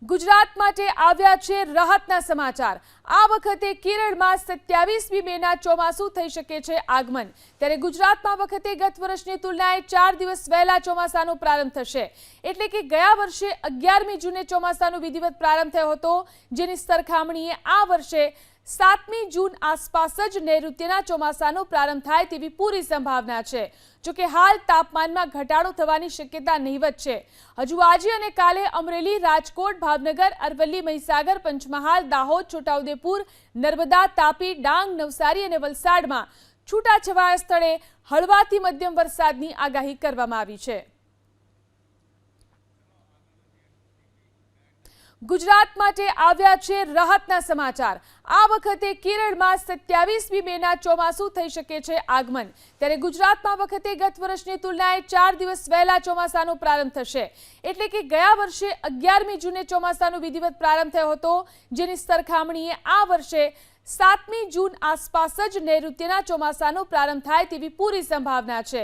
ગુજરાત માટે આવ્યા છે રાહતના સમાચાર। આ વખતે કેરળમાં 27મી મેના ચોમાસું થઈ શકે છે આગમન। ત્યારે ગુજરાતમાં વખતે ગત વર્ષની તુલનાએ 4 દિવસ વહેલા ચોમાસાનો પ્રારંભ થશે। એટલે કે ગયા વર્ષે 11મી જૂને ચોમાસાનો વિધિવત પ્રારંભ થયો હતો, જેની સરખામણીએ આ વર્ષે 7મી જૂન આસપાસ જ નૈઋત્યના ચોમાસાનો પ્રારંભ થાય તેવી પૂરી સંભાવના છે। જો કે હાલ તાપમાનમાં ઘટાડો થવાની શક્યતા નહીવત છે। હજુ આજે અને કાલે અમરેલી, રાજકોટ, ભાવનગર, અરવલ્લી, મહીસાગર, પંચમહાલ, દાહોદ, છોટાઉદેપુર, નર્મદા, તાપી, ડાંગ, નવસારી અને વલસાડમાં છૂટાછવાયા સ્થળે હળવાથી મધ્યમ વરસાદની આગાહી કરવામાં આવી છે। ગુજરાત માટે આવ્યા છે રાહતના સમાચાર। આ વખતે કેરળમાં 27મી મેના ચોમાસું થઈ શકે છે આગમન। ત્યારે ગુજરાતમાં વખતે ગત વર્ષની તુલનાએ 4 દિવસ વહેલા ચોમાસાનો પ્રારંભ થશે। એટલે કે ગયા વર્ષે 11મી જૂને ચોમાસાનો વિધિવત પ્રારંભ થયો હતો, જેની સરખામણીએ આ વર્ષે 7મી જૂન આસપાસ જ નૈઋત્યના ચોમાસાનો પ્રારંભ થાય તેવી પૂરી સંભાવના છે।